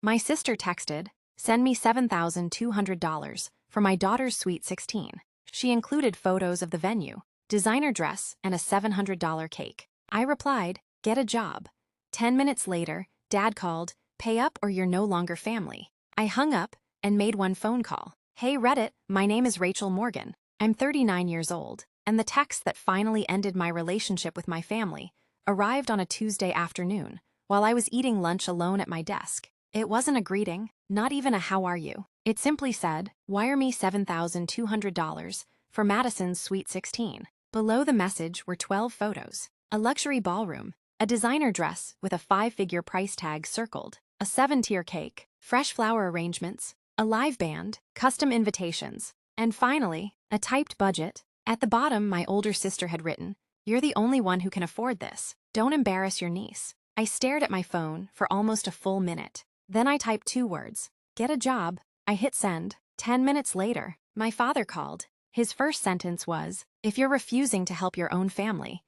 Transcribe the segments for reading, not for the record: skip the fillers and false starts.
My sister texted, "Send me $7,200 for my daughter's Sweet 16. She included photos of the venue, designer dress, and a $700 cake. I replied, "Get a job." 10 minutes later, Dad called, "Pay up or you're no longer family." I hung up and made one phone call. "Hey Reddit, my name is Rachel Morgan. I'm 39 years old, and the text that finally ended my relationship with my family arrived on a Tuesday afternoon while I was eating lunch alone at my desk. It wasn't a greeting, not even a "how are you?" It simply said, "Wire me $7,200 for Madison's Sweet 16. Below the message were 12 photos: a luxury ballroom, a designer dress with a 5-figure price tag circled, a 7-tier cake, fresh flower arrangements, a live band, custom invitations, and finally, a typed budget. At the bottom, my older sister had written, "You're the only one who can afford this. Don't embarrass your niece." I stared at my phone for almost a full minute. Then I typed 2 words, "Get a job." I hit send. 10 minutes later, my father called. His first sentence was, "If you're refusing to help your own family,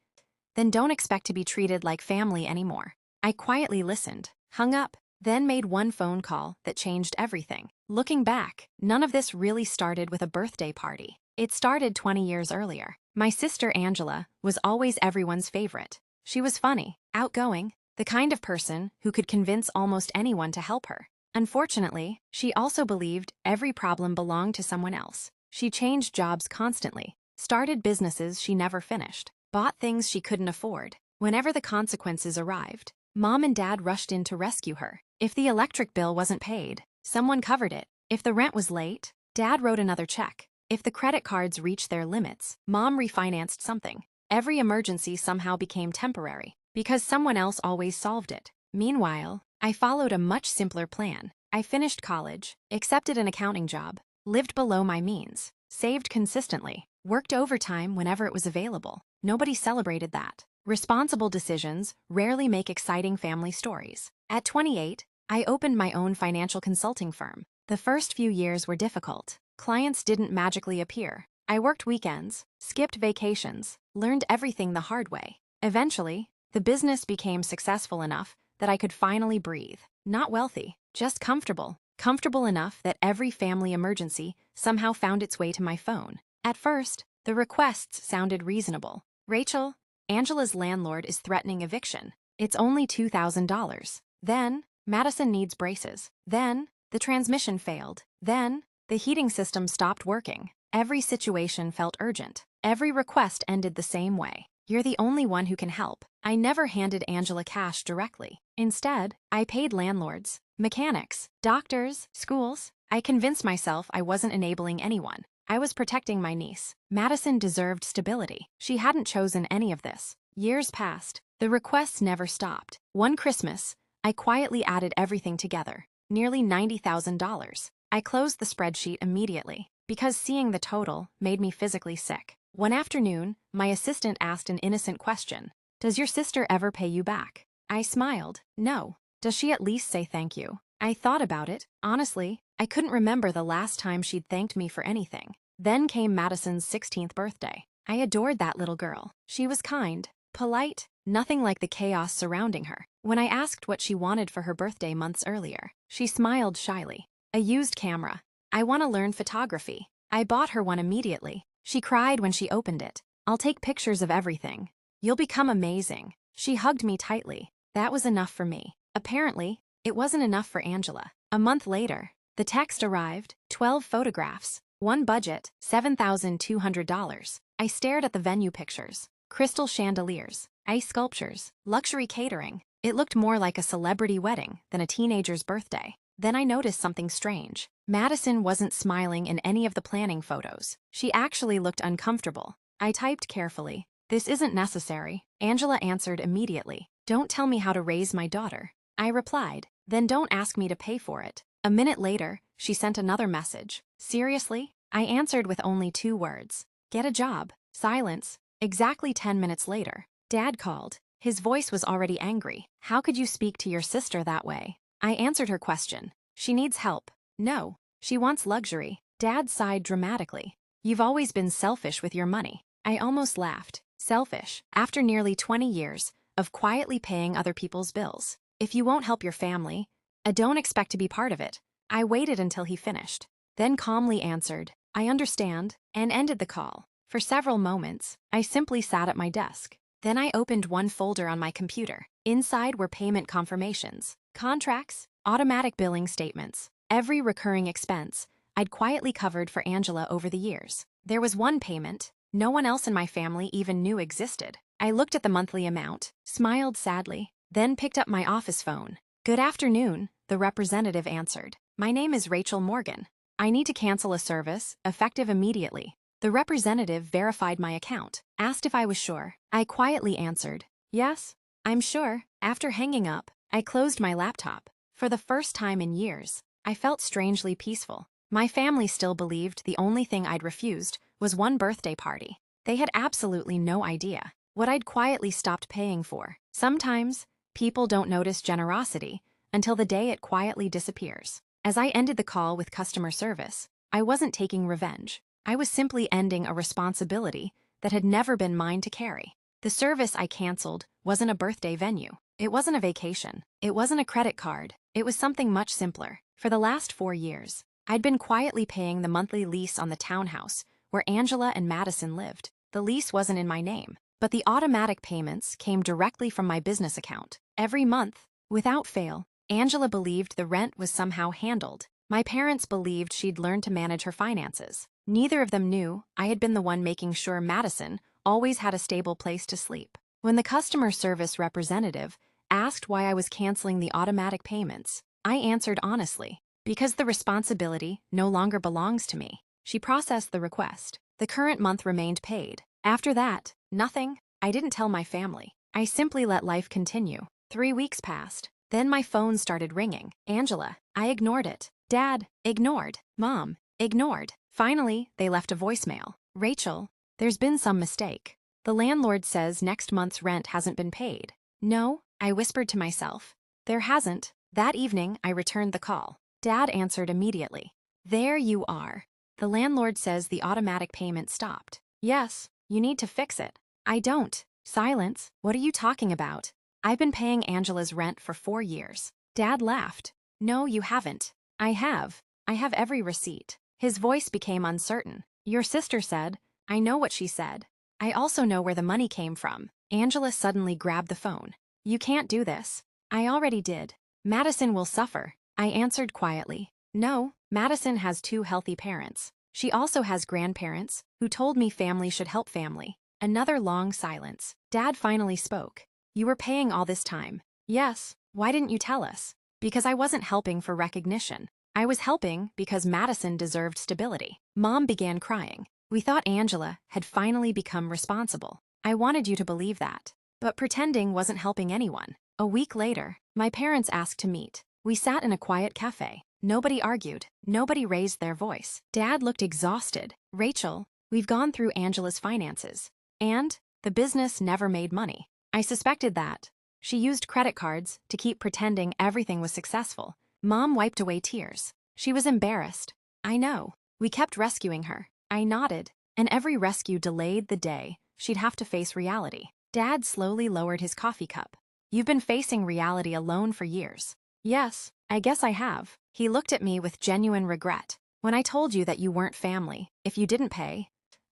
then don't expect to be treated like family anymore." I quietly listened, hung up, then made one phone call that changed everything. Looking back, none of this really started with a birthday party. It started 20 years earlier. My sister Angela was always everyone's favorite. She was funny, outgoing, the kind of person who could convince almost anyone to help her. Unfortunately, she also believed every problem belonged to someone else. She changed jobs constantly, started businesses she never finished, bought things she couldn't afford. Whenever the consequences arrived, Mom and Dad rushed in to rescue her. If the electric bill wasn't paid, someone covered it. If the rent was late, Dad wrote another check. If the credit cards reached their limits, Mom refinanced something. Every emergency somehow became temporary, because someone else always solved it. Meanwhile, I followed a much simpler plan. I finished college, accepted an accounting job, lived below my means, saved consistently, worked overtime whenever it was available. Nobody celebrated that. Responsible decisions rarely make exciting family stories. At 28, I opened my own financial consulting firm. The first few years were difficult. Clients didn't magically appear. I worked weekends, skipped vacations, learned everything the hard way. Eventually, the business became successful enough that I could finally breathe. Not wealthy, just comfortable. Comfortable enough that every family emergency somehow found its way to my phone. At first, the requests sounded reasonable. "Rachel, Angela's landlord is threatening eviction. It's only $2,000. Then, Madison needs braces. Then, the transmission failed. Then, the heating system stopped working." Every situation felt urgent. Every request ended the same way: "You're the only one who can help." I never handed Angela cash directly. Instead, I paid landlords, mechanics, doctors, schools. I convinced myself I wasn't enabling anyone. I was protecting my niece. Madison deserved stability. She hadn't chosen any of this. Years passed. The requests never stopped. One Christmas, I quietly added everything together. Nearly $90,000. I closed the spreadsheet immediately, because seeing the total made me physically sick. One afternoon, my assistant asked an innocent question. "Does your sister ever pay you back?" I smiled. "No." "Does she at least say thank you?" I thought about it. Honestly, I couldn't remember the last time she'd thanked me for anything. Then came Madison's 16th birthday. I adored that little girl. She was kind, polite, nothing like the chaos surrounding her. When I asked what she wanted for her birthday months earlier, she smiled shyly. "A used camera. I want to learn photography." I bought her one immediately. She cried when she opened it. "I'll take pictures of everything. You'll become amazing." She hugged me tightly. That was enough for me. Apparently, it wasn't enough for Angela. A month later, the text arrived: 12 photographs, one budget, $7,200. I stared at the venue pictures: crystal chandeliers, ice sculptures, luxury catering. It looked more like a celebrity wedding than a teenager's birthday. Then I noticed something strange. Madison wasn't smiling in any of the planning photos. She actually looked uncomfortable. I typed carefully, "This isn't necessary." Angela answered immediately, "Don't tell me how to raise my daughter." I replied, "Then don't ask me to pay for it." A minute later, she sent another message. "Seriously?" I answered with only 2 words: "Get a job." Silence. Exactly 10 minutes later, Dad called. His voice was already angry. "How could you speak to your sister that way?" I answered her question. "She needs help." "No, she wants luxury." Dad sighed dramatically. "You've always been selfish with your money." I almost laughed. Selfish, after nearly 20 years of quietly paying other people's bills. If you won't help your family, I don't expect to be part of it. I waited until he finished, then calmly answered, I understand, and ended the call. For several moments, I simply sat at my desk. Then I opened one folder on my computer. Inside were payment confirmations, contracts, automatic billing statements, every recurring expense I'd quietly covered for Angela over the years. There was one payment no one else in my family even knew existed. I looked at the monthly amount, smiled sadly, then picked up my office phone. Good afternoon, the representative answered. My name is Rachel Morgan. I need to cancel a service, effective immediately. The representative verified my account, asked if I was sure. I quietly answered, yes, I'm sure. After hanging up, I closed my laptop. For the first time in years, I felt strangely peaceful. My family still believed the only thing I'd refused was one birthday party. They had absolutely no idea what I'd quietly stopped paying for. Sometimes, people don't notice generosity until the day it quietly disappears. As I ended the call with customer service, I wasn't taking revenge. I was simply ending a responsibility that had never been mine to carry. The service I canceled wasn't a birthday venue. It wasn't a vacation. It wasn't a credit card. It was something much simpler. For the last 4 years, I'd been quietly paying the monthly lease on the townhouse where Angela and Madison lived. The lease wasn't in my name, but the automatic payments came directly from my business account. Every month, without fail, Angela believed the rent was somehow handled. My parents believed she'd learned to manage her finances. Neither of them knew I had been the one making sure Madison always had a stable place to sleep. When the customer service representative asked why I was canceling the automatic payments, I answered honestly, because the responsibility no longer belongs to me. She processed the request. The current month remained paid. After that, nothing. I didn't tell my family. I simply let life continue. 3 weeks passed. Then my phone started ringing. Angela. I ignored it. Dad. Ignored. Mom. Ignored. Finally, they left a voicemail. Rachel, there's been some mistake. The landlord says next month's rent hasn't been paid. No, I whispered to myself. There hasn't. That evening, I returned the call. Dad answered immediately. There you are. The landlord says the automatic payment stopped. Yes, you need to fix it. I don't. Silence. What are you talking about? I've been paying Angela's rent for 4 years. Dad laughed. No, you haven't. I have. I have every receipt. His voice became uncertain. Your sister said. I know what she said. I also know where the money came from. Angela suddenly grabbed the phone. You can't do this. I already did. Madison will suffer. I answered quietly. No, Madison has 2 healthy parents. She also has grandparents who told me family should help family. Another long silence. Dad finally spoke. You were paying all this time. Yes. Why didn't you tell us? Because I wasn't helping for recognition. I was helping because Madison deserved stability. Mom began crying. We thought Angela had finally become responsible. I wanted you to believe that. But pretending wasn't helping anyone. A week later, my parents asked to meet. We sat in a quiet cafe. Nobody argued. Nobody raised their voice. Dad looked exhausted. Rachel, we've gone through Angela's finances. And the business never made money. I suspected that. She used credit cards to keep pretending everything was successful. Mom wiped away tears. She was embarrassed. I know. We kept rescuing her. I nodded. And every rescue delayed the day she'd have to face reality. Dad slowly lowered his coffee cup. You've been facing reality alone for years. Yes, I guess I have. He looked at me with genuine regret. When I told you that you weren't family, if you didn't pay,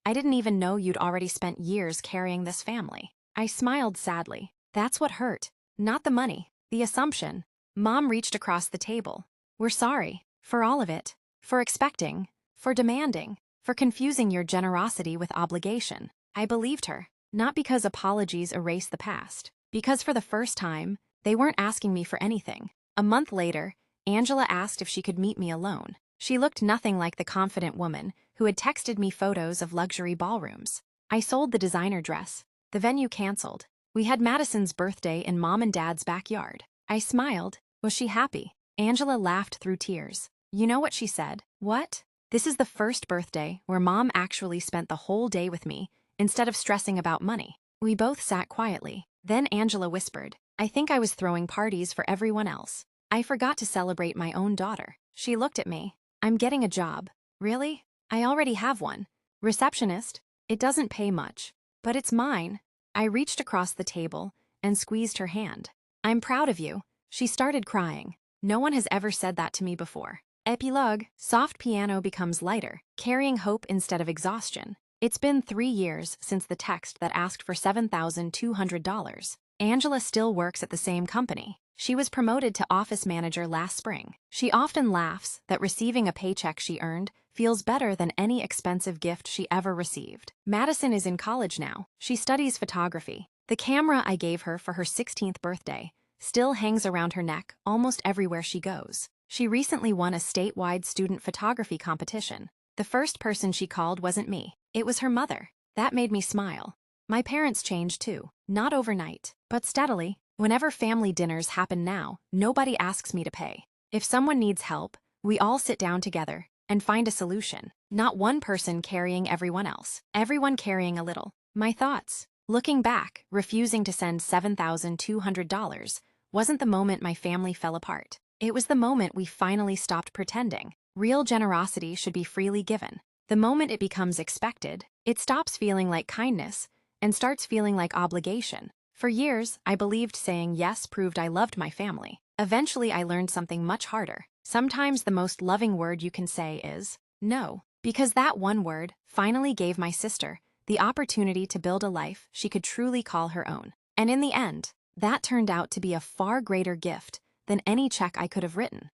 I didn't even know you'd already spent years carrying this family. I smiled sadly. That's what hurt. Not the money, the assumption. Mom reached across the table. We're sorry. For all of it. For expecting. For demanding. For confusing your generosity with obligation. I believed her. Not because apologies erase the past. Because for the first time, they weren't asking me for anything. A month later, Angela asked if she could meet me alone. She looked nothing like the confident woman who had texted me photos of luxury ballrooms. I sold the designer dress. The venue canceled. We had Madison's birthday in Mom and Dad's backyard. I smiled. Was she happy? Angela laughed through tears. You know what she said? What? This is the first birthday where Mom actually spent the whole day with me instead of stressing about money. We both sat quietly. Then Angela whispered, I think I was throwing parties for everyone else. I forgot to celebrate my own daughter. She looked at me. I'm getting a job. Really? I already have one. Receptionist. It doesn't pay much. But it's mine. I reached across the table and squeezed her hand. I'm proud of you. She started crying. No one has ever said that to me before. Epilogue, soft piano becomes lighter, carrying hope instead of exhaustion. It's been 3 years since the text that asked for $7,200. Angela still works at the same company. She was promoted to office manager last spring. She often laughs that receiving a paycheck she earned feels better than any expensive gift she ever received. Madison is in college now. She studies photography. The camera I gave her for her 16th birthday still hangs around her neck almost everywhere she goes. She recently won a statewide student photography competition. The first person she called wasn't me. It was her mother. That made me smile. My parents changed too, not overnight, but steadily. Whenever family dinners happen now, nobody asks me to pay. If someone needs help, we all sit down together and find a solution. Not one person carrying everyone else, everyone carrying a little. My thoughts. Looking back, refusing to send $7,200 wasn't the moment my family fell apart. It was the moment we finally stopped pretending. Real generosity should be freely given. The moment it becomes expected, it stops feeling like kindness and starts feeling like obligation. For years, I believed saying yes proved I loved my family. Eventually, I learned something much harder. Sometimes the most loving word you can say is no, because that one word finally gave my sister the opportunity to build a life she could truly call her own. And in the end, that turned out to be a far greater gift than any check I could have written.